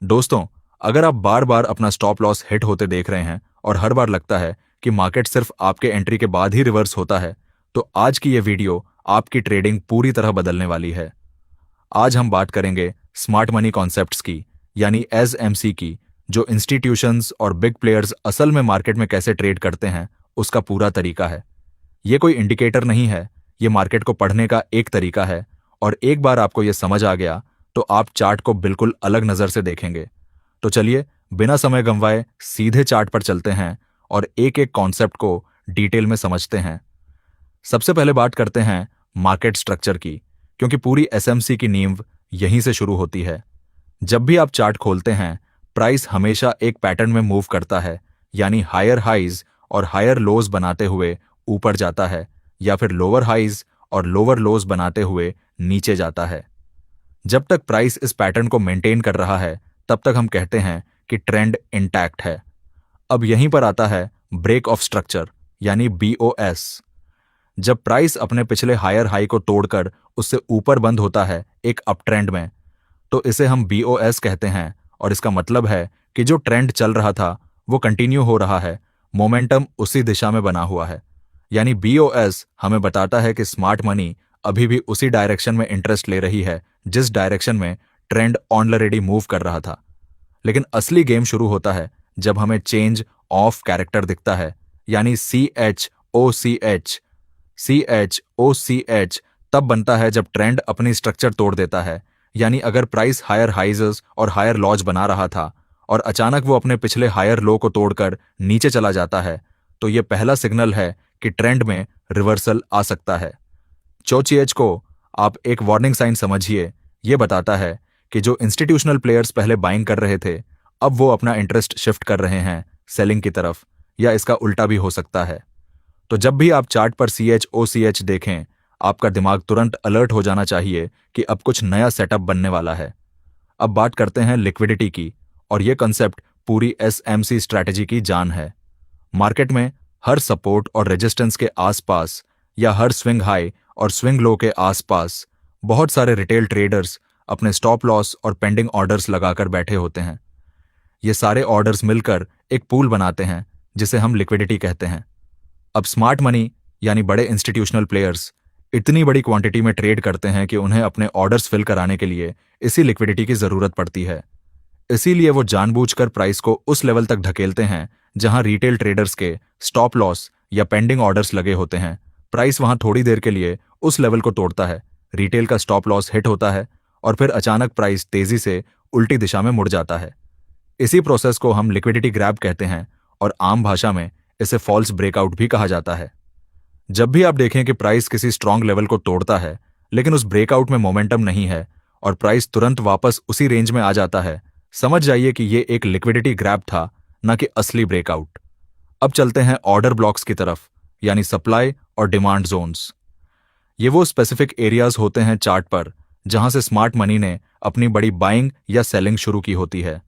दोस्तों, अगर आप बार बार अपना स्टॉप लॉस हिट होते देख रहे हैं और हर बार लगता है कि मार्केट सिर्फ आपके एंट्री के बाद ही रिवर्स होता है, तो आज की ये वीडियो आपकी ट्रेडिंग पूरी तरह बदलने वाली है। आज हम बात करेंगे स्मार्ट मनी कॉन्सेप्ट्स की, यानी एसएमसी की, जो इंस्टीट्यूशंस और बिग प्लेयर्स असल में मार्केट में कैसे ट्रेड करते हैं, उसका पूरा तरीका है। ये कोई इंडिकेटर नहीं है, ये मार्केट को पढ़ने का एक तरीका है, और एक बार आपको ये समझ आ गया तो आप चार्ट को बिल्कुल अलग नजर से देखेंगे। तो चलिए, बिना समय गंवाए सीधे चार्ट पर चलते हैं और एक एक कॉन्सेप्ट को डिटेल में समझते हैं। सबसे पहले बात करते हैं मार्केट स्ट्रक्चर की, क्योंकि पूरी एसएमसी की नींव यहीं से शुरू होती है। जब भी आप चार्ट खोलते हैं, प्राइस हमेशा एक पैटर्न में मूव करता है, यानी हायर हाइज और हायर लोज बनाते हुए ऊपर जाता है, या फिर लोअर हाइज और लोअर लोज बनाते हुए नीचे जाता है। जब तक प्राइस इस पैटर्न को मेंटेन कर रहा है, तब तक हम कहते हैं कि ट्रेंड इंटैक्ट है। अब यहीं पर आता है ब्रेक ऑफ स्ट्रक्चर, यानी बीओएस। जब प्राइस अपने पिछले हायर हाई को तोड़कर उससे ऊपर बंद होता है एक अप ट्रेंड में, तो इसे हम बीओएस कहते हैं, और इसका मतलब है कि जो ट्रेंड चल रहा था वो कंटिन्यू हो रहा है, मोमेंटम उसी दिशा में बना हुआ है। यानी बीओएस हमें बताता है कि स्मार्ट मनी अभी भी उसी डायरेक्शन में इंटरेस्ट ले रही है जिस डायरेक्शन में ट्रेंड ऑलरेडी मूव कर रहा था। लेकिन असली गेम शुरू होता है जब हमें चेंज ऑफ कैरेक्टर दिखता है, यानी CHOCH तब बनता है जब ट्रेंड अपनी स्ट्रक्चर तोड़ देता है। यानी अगर प्राइस हायर हाइजेस और हायर लॉज बना रहा था और अचानक वो अपने पिछले हायर लो को तोड़कर नीचे चला जाता है, तो ये पहला सिग्नल है कि ट्रेंड में रिवर्सल आ सकता है। चोचीएच को आप एक वार्निंग साइन समझिए। ये बताता है कि जो इंस्टीट्यूशनल प्लेयर्स पहले बाइंग कर रहे थे, अब वो अपना इंटरेस्ट शिफ्ट कर रहे हैं सेलिंग की तरफ, या इसका उल्टा भी हो सकता है। तो जब भी आप चार्ट पर CHOCH देखें, आपका दिमाग तुरंत अलर्ट हो जाना चाहिए कि अब कुछ नया सेटअप बनने वाला है। अब बात करते हैं लिक्विडिटी की, और यह कंसेप्ट पूरी एसएमसी स्ट्रैटेजी की जान है। मार्केट में हर सपोर्ट और रेजिस्टेंस के आसपास, या हर स्विंग हाई और स्विंग लो के आसपास, बहुत सारे रिटेल ट्रेडर्स अपने स्टॉप लॉस और पेंडिंग ऑर्डर्स लगाकर बैठे होते हैं। ये सारे ऑर्डर्स मिलकर एक पूल बनाते हैं जिसे हम लिक्विडिटी कहते हैं। अब स्मार्ट मनी यानी बड़े इंस्टीट्यूशनल प्लेयर्स इतनी बड़ी क्वांटिटी में ट्रेड करते हैं कि उन्हें अपने ऑर्डर्स फिल कराने के लिए इसी लिक्विडिटी की जरूरत पड़ती है। इसीलिए वो जानबूझकर प्राइस को उस लेवल तक धकेलते हैं जहां रिटेल ट्रेडर्स के स्टॉप लॉस या पेंडिंग ऑर्डर्स लगे होते हैं। प्राइस वहां थोड़ी देर के लिए उस लेवल को तोड़ता है, रिटेल का स्टॉप लॉस हिट होता है, और फिर अचानक प्राइस तेजी से उल्टी दिशा में मुड़ जाता है। इसी प्रोसेस को हम लिक्विडिटी ग्रैब कहते हैं, और आम भाषा में इसे फॉल्स ब्रेकआउट भी कहा जाता है। जब भी आप देखें कि प्राइस किसी स्ट्रांग लेवल को तोड़ता है, लेकिन उस ब्रेकआउट में मोमेंटम नहीं है और प्राइस तुरंत वापस उसी रेंज में आ जाता है, समझ जाइए कि ये एक लिक्विडिटी ग्रैब था, न कि असली ब्रेकआउट। अब चलते हैं ऑर्डर ब्लॉक्स की तरफ, यानी सप्लाई और डिमांड जोन्स। ये वो स्पेसिफिक एरियाज होते हैं चार्ट पर जहां से स्मार्ट मनी ने अपनी बड़ी बाइंग या सेलिंग शुरू की होती है।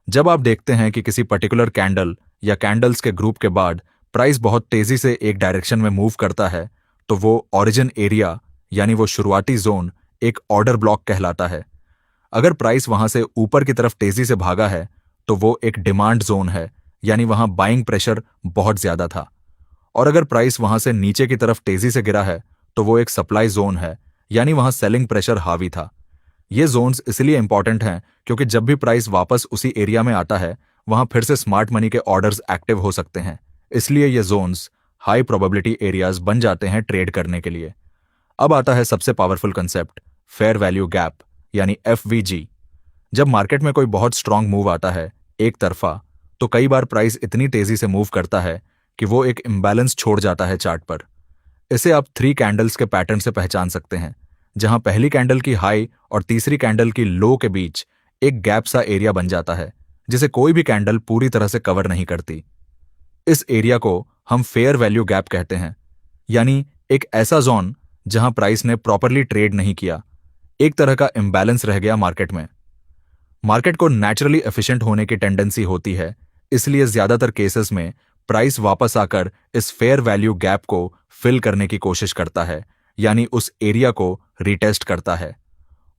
जब आप देखते हैं कि किसी पर्टिकुलर कैंडल या कैंडल्स के ग्रुप के बाद प्राइस बहुत तेजी से एक डायरेक्शन में मूव करता है, तो वो ओरिजिन एरिया, यानी वो शुरुआती जोन, एक ऑर्डर ब्लॉक कहलाता है। अगर प्राइस वहां से ऊपर की तरफ तेजी से भागा है, तो वो एक डिमांड जोन है, यानी वहां बाइंग प्रेशर बहुत ज्यादा था। और अगर प्राइस वहां से नीचे की तरफ तेजी से गिरा है, तो वो एक सप्लाई जोन है, यानी वहां सेलिंग प्रेशर हावी था। ये जोन्स इसलिए इंपॉर्टेंट हैं क्योंकि जब भी प्राइस वापस उसी एरिया में आता है, वहां फिर से स्मार्ट मनी के ऑर्डर्स एक्टिव हो सकते हैं। इसलिए ये जोन्स हाई प्रोबेबिलिटी एरियाज बन जाते हैं ट्रेड करने के लिए। अब आता है सबसे powerful concept, fair value gap, यानी FVG। जब मार्केट में कोई बहुत स्ट्रांग मूव आता है एक तरफा, तो कई बार प्राइस इतनी तेजी से मूव करता है कि वो एक इम्बैलेंस छोड़ जाता है चार्ट पर। इसे आप 3 कैंडल्स के पैटर्न से पहचान सकते हैं, जहां पहली कैंडल की हाई और तीसरी कैंडल की लो के बीच एक गैप सा एरिया बन जाता है, जिसे कोई भी कैंडल पूरी तरह से कवर नहीं करती। इस एरिया को हम फेयर वैल्यू गैप कहते हैं, यानी एक ऐसा जोन जहां प्राइस ने प्रॉपरली ट्रेड नहीं किया, एक तरह का इम्बैलेंस रह गया मार्केट में। मार्केट को नेचुरली एफिशिएंट होने की टेंडेंसी होती है, इसलिए ज्यादातर केसेस में प्राइस वापस आकर इस फेयर वैल्यू गैप को फिल करने की कोशिश करता है, यानी उस एरिया को रिटेस्ट करता है।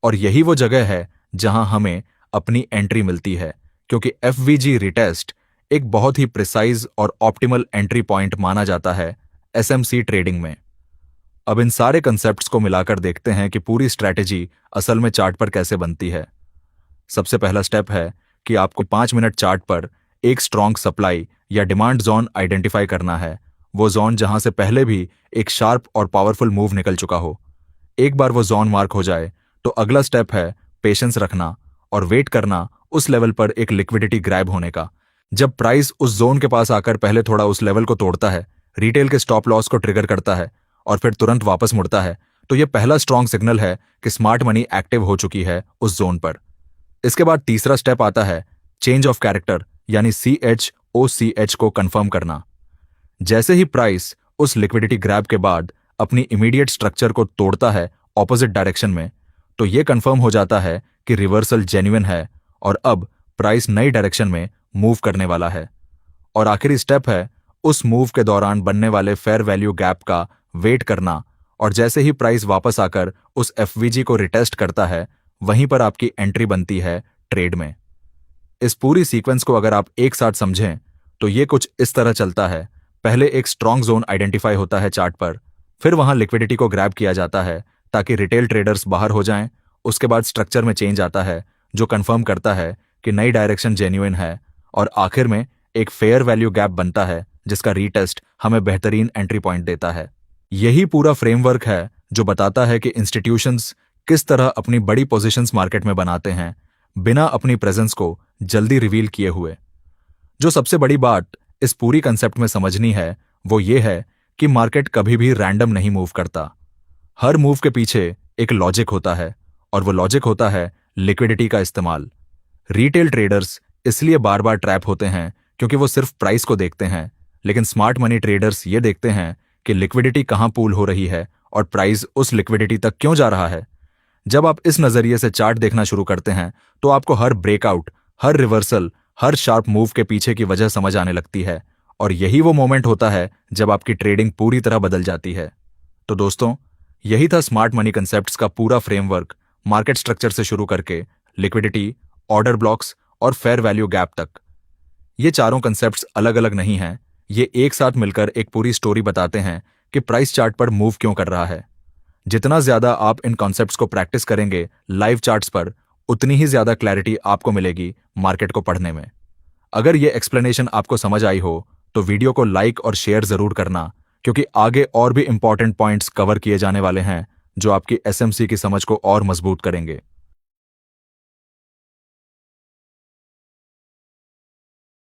और यही वो जगह है जहां हमें अपनी एंट्री मिलती है, क्योंकि एफवीजी रिटेस्ट एक बहुत ही प्रिसाइज और ऑप्टिमल एंट्री पॉइंट माना जाता है एसएमसी ट्रेडिंग में। अब इन सारे कंसेप्ट्स को मिलाकर देखते हैं कि पूरी स्ट्रैटेजी असल में चार्ट पर कैसे बनती है। सबसे पहला स्टेप है कि आपको 5 मिनट चार्ट पर एक स्ट्रॉन्ग सप्लाई या डिमांड जोन आइडेंटिफाई करना है, वो जोन जहां से पहले भी एक शार्प और पावरफुल मूव निकल चुका हो। एक बार वो जोन मार्क हो जाए तो अगला स्टेप है पेशेंस रखना और वेट करना उस लेवल पर एक लिक्विडिटी ग्रैब होने का। जब प्राइस उस जोन के पास आकर पहले थोड़ा उस लेवल को तोड़ता है, रिटेल के स्टॉप लॉस को ट्रिगर करता है और फिर तुरंत वापस मुड़ता है, तो यह पहला स्ट्रॉन्ग सिग्नल है कि स्मार्ट मनी एक्टिव हो चुकी है उस जोन पर। इसके बाद तीसरा स्टेप आता है चेंज ऑफ कैरेक्टर यानी CHOCH को कंफर्म करना। जैसे ही प्राइस उस लिक्विडिटी ग्रैब के बाद अपनी इमीडिएट स्ट्रक्चर को तोड़ता है ऑपोजिट डायरेक्शन में, तो यह कंफर्म हो जाता है कि रिवर्सल जेन्युइन है और अब प्राइस नई डायरेक्शन में मूव करने वाला है। और आखिरी स्टेप है उस मूव के दौरान बनने वाले फेयर वैल्यू गैप का वेट करना, और जैसे ही प्राइस वापस आकर उस एफवीजी को रिटेस्ट करता है, वहीं पर आपकी एंट्री बनती है ट्रेड में। इस पूरी सीक्वेंस को अगर आप एक साथ समझें तो ये कुछ इस तरह चलता है। पहले एक स्ट्रॉन्ग जोन आइडेंटिफाई होता है चार्ट पर, फिर वहां लिक्विडिटी को ग्रैब किया जाता है ताकि रिटेल ट्रेडर्स बाहर हो जाएं। उसके बाद स्ट्रक्चर में चेंज आता है जो कंफर्म करता है कि नई डायरेक्शन जेन्युइन है, और आखिर में एक फेयर वैल्यू गैप बनता है जिसका रीटेस्ट हमें बेहतरीन एंट्री पॉइंट देता है। यही पूरा फ्रेमवर्क है जो बताता है कि इंस्टीट्यूशंस किस तरह अपनी बड़ी पोजीशंस मार्केट में बनाते हैं बिना अपनी प्रेजेंस को जल्दी रिवील किए हुए। जो सबसे बड़ी बात इस पूरी कंसेप्ट में समझनी है वो ये है कि मार्केट कभी भी रैंडम नहीं मूव करता। हर मूव के पीछे एक लॉजिक होता है, और वो लॉजिक होता है लिक्विडिटी का इस्तेमाल। रिटेल ट्रेडर्स इसलिए बार बार ट्रैप होते हैं क्योंकि वो सिर्फ प्राइस को देखते हैं, लेकिन स्मार्ट मनी ट्रेडर्स ये देखते हैं कि लिक्विडिटी कहां पूल हो रही है और प्राइस उस लिक्विडिटी तक क्यों जा रहा है। जब आप इस नजरिए से चार्ट देखना शुरू करते हैं तो आपको हर ब्रेकआउट, हर रिवर्सल, हर शार्प मूव के पीछे की वजह समझ आने लगती है, और यही वो मोमेंट होता है जब आपकी ट्रेडिंग पूरी तरह बदल जाती है। तो दोस्तों, यही था स्मार्ट मनी कंसेप्ट्स का पूरा फ्रेमवर्क, मार्केट स्ट्रक्चर से शुरू करके लिक्विडिटी, ऑर्डर ब्लॉक्स और फेयर वैल्यू गैप तक। ये चारों कंसेप्ट्स अलग अलग नहीं हैं, ये एक साथ मिलकर एक पूरी स्टोरी बताते हैं कि प्राइस चार्ट पर मूव क्यों कर रहा है। जितना ज्यादा आप इन कॉन्सेप्ट्स को प्रैक्टिस करेंगे लाइव चार्ट्स पर, उतनी ही ज्यादा क्लैरिटी आपको मिलेगी मार्केट को पढ़ने में। अगर ये एक्सप्लेनेशन आपको समझ आई हो तो वीडियो को लाइक और शेयर जरूर करना, क्योंकि आगे और भी इंपॉर्टेंट पॉइंट्स कवर किए जाने वाले हैं जो आपकी एसएमसी की समझ को और मजबूत करेंगे।